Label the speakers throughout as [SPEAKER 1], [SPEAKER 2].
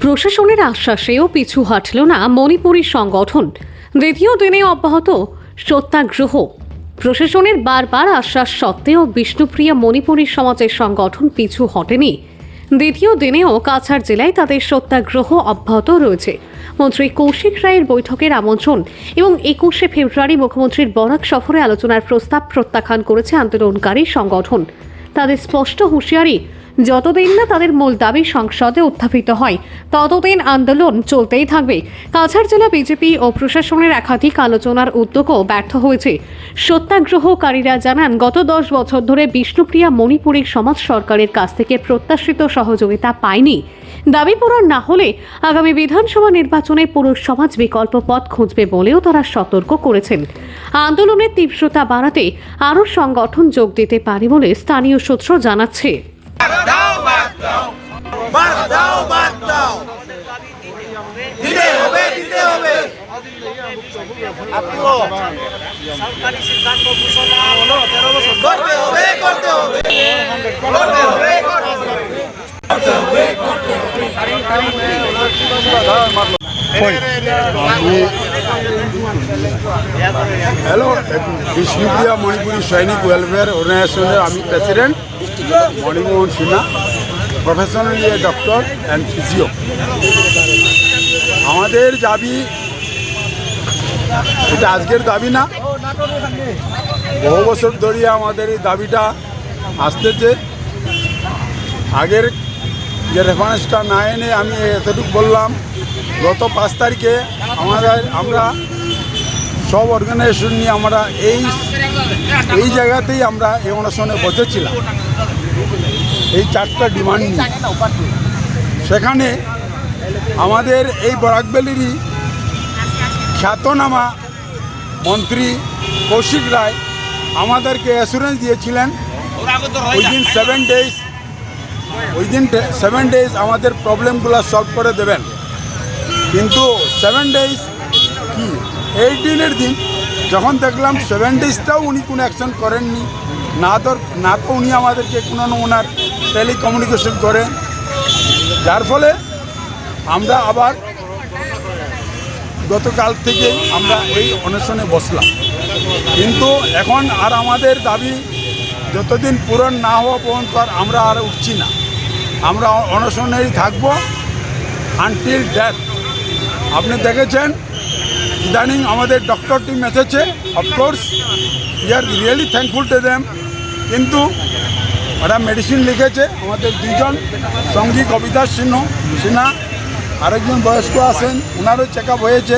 [SPEAKER 1] প্রশাসনের আশ্বাসেও পিছু হাঁটল না মণিপুরী সংগঠন। দ্বিতীয় দিনে অব্যাহত সত্যাগ্রহ। প্রশাসনের বারবার আশ্বাস সত্ত্বেও বিষ্ণুপ্রিয়া মণিপুরী সমাজের সংগঠন পিছু হটেনি। দ্বিতীয় দিনেও কাছাড় জেলায় তাদের সত্যাগ্রহ অব্যাহত রয়েছে। মন্ত্রী কৌশিক রায়ের বৈঠকের আমন্ত্রণ এবং 21শে ফেব্রুয়ারি মুখ্যমন্ত্রীর বরাক সফরে আলোচনার প্রস্তাব প্রত্যাখ্যান করেছে আন্দোলনকারী সংগঠন। তাদের স্পষ্ট হুঁশিয়ারি, যতদিন না তাদের মূল দাবি সংসদে উত্থাপিত হয় ততদিন আন্দোলন চলতেই থাকবে। কাছাড় জেলা বিজেপি ও প্রশাসনের একাধিক আলোচনার উদ্যোগও ব্যর্থ হয়েছে। সত্যাগ্রহকারীরা জানান, গত 10 বছর ধরে বিষ্ণুপ্রিয়া মণিপুরী সমাজ সরকারের কাছ থেকে প্রত্যাশিত সহযোগিতা পায়নি। দাবি পূরণ না হলে আগামী বিধানসভা নির্বাচনে পুরো সমাজ বিকল্প পথ খুঁজবে বলেও তারা সতর্ক করেছেন। আন্দোলনের তীব্রতা বাড়াতে আরও সংগঠন যোগ দিতে পারে বলে স্থানীয় সূত্র জানাচ্ছে।
[SPEAKER 2] সরকারি সিদ্ধান্ত ঘোষণা করতে হবে, করতে হবে,
[SPEAKER 3] হ্যালো, বিষ্ণুপ্রিয়া মণিপুরী সৈনিক ওয়েলফেয়ার অর্গানাইজেশনের আমি president Manimohan Sinha, professionally doctor and physio. আমাদের দাবি, এটা আজকের দাবি না, বহু বছর ধরে আমাদের এই দাবিটা আসতেছে। আগের যে রেফারেন্সটা না এনে আমি এতটুকু বললাম, গত 5 তারিখে আমরা সব অর্গানাইজেশন নিয়ে আমরা এই জায়গাতেই আমরা এই অনুষ্ঠানে বসেছিলাম, এই 4টা ডিমান্ড নিয়ে। সেখানে আমাদের এই বরাকবেলিরই খ্যাতনামা মন্ত্রী কৌশিক রায় আমাদেরকে অ্যাসুরেন্স দিয়েছিলেন উইদিন 7 ডেজ আমাদের প্রবলেমগুলো সলভ করে দেবেন। কিন্তু 7 ডেজ কি 8 দিনের দিন যখন দেখলাম 7 ডেজটাও উনি কোনো অ্যাকশন করেননি, না তো উনি আমাদেরকে কোনো ওনার টেলিকমিউনিকেশন করেন, যার ফলে আমরা আবার গতকাল থেকে আমরা এই অনশনে বসলাম। কিন্তু এখন আর আমাদের দাবি যতদিন পূরণ না হওয়া পর্যন্ত আমরা আর উঠছি না, আমরা অনশনেই থাকবো আনটিল ডেথ। আপনি দেখেছেন ইদানিং আমাদের ডক্টর টিম এসেছে, of course we are really thankful to them. কিন্তু ওরা মেডিসিন লিখেছে, আমাদের 2জন সঙ্গী কবিতা সিনহা, আরেকজন বয়স্ক আছেন, ওনারও চেক আপ হয়েছে।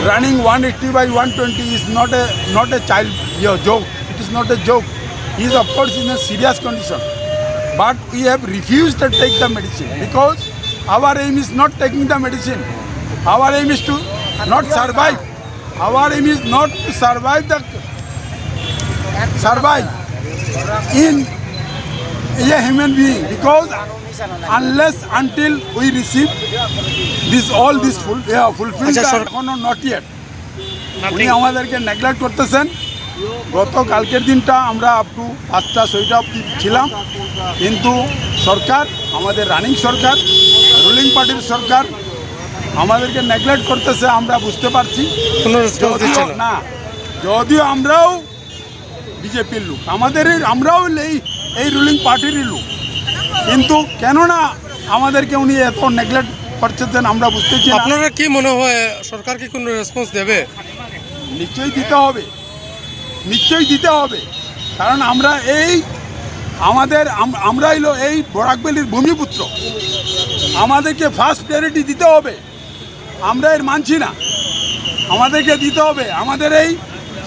[SPEAKER 3] Running 180/120 is not a child joke, it is not a joke. He is of course in a serious condition, but we have refused to take the medicine because our aim is not taking the medicine. Our aim is to not survive. Our aim is not to survive in a human being, because unless until we receive all this fulfilled, not yet. উনি আমাদেরকে neglect করতেছেন। গতকালকের দিনটা আমরা up to 5টা 6টা অবধি ছিলাম, কিন্তু সরকার, আমাদের রানিং সরকার, রুলিং পার্টির সরকার আমাদেরকে নেগলেক্ট করতেছে। আমরা বুঝতে পারছি না, যদিও আমরাও বিজেপির লোক, আমরাও এই রুলিং পার্টিরই লোক, কিন্তু কেননা আমাদেরকে উনি এত নেগলেক্ট করছেন আমরা বুঝতেছি না।
[SPEAKER 4] আপনারা কি মনে হয় সরকার কি কোনো রেসপন্স দেবে?
[SPEAKER 3] নিশ্চয়ই দিতে হবে, কারণ আমরা হইল এই বরাকবেলির ভূমিপুত্র, আমাদেরকে ফার্স্ট প্রায়োরিটি দিতে হবে। আমরা এর মানছি না, আমাদেরকে দিতে হবে। আমাদের এই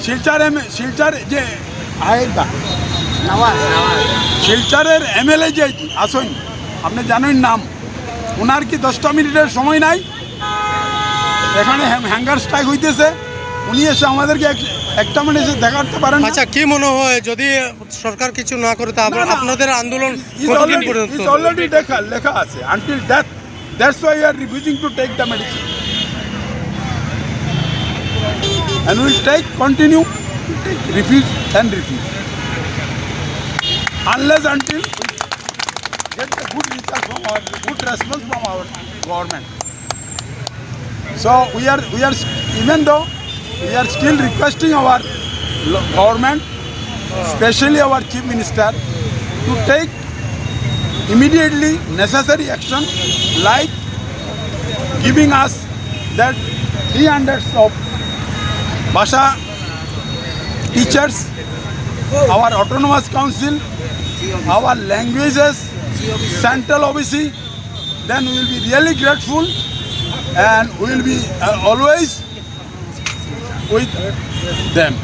[SPEAKER 3] শিলচর যে শিলচরের MLA যে আসেন, আপনি জানেন নাম, ওনার কি 10টা মিনিটের সময় নাই? এখানে হ্যাঙ্গার স্ট্রাইক হইতেছে, উনি এসে আমাদেরকে একটা মিনিট এসে দেখাতে পারেন।
[SPEAKER 4] আচ্ছা, কি মনে হয় যদি সরকার কিছু না করে তা আপনাদের আন্দোলন কতদিন পর্যন্ত?
[SPEAKER 3] অলরেডি লেখা আছে until death, that's why we are refusing to take the medicine and we will continue to take refuse unless until we get the good result from good response from our government. So we are even though we are still requesting our government, especially our chief minister, to take immediately necessary action, like giving us that 300 of Bhasha teachers, our autonomous council, our languages, central OBC, then we will be really grateful and we will be always with them.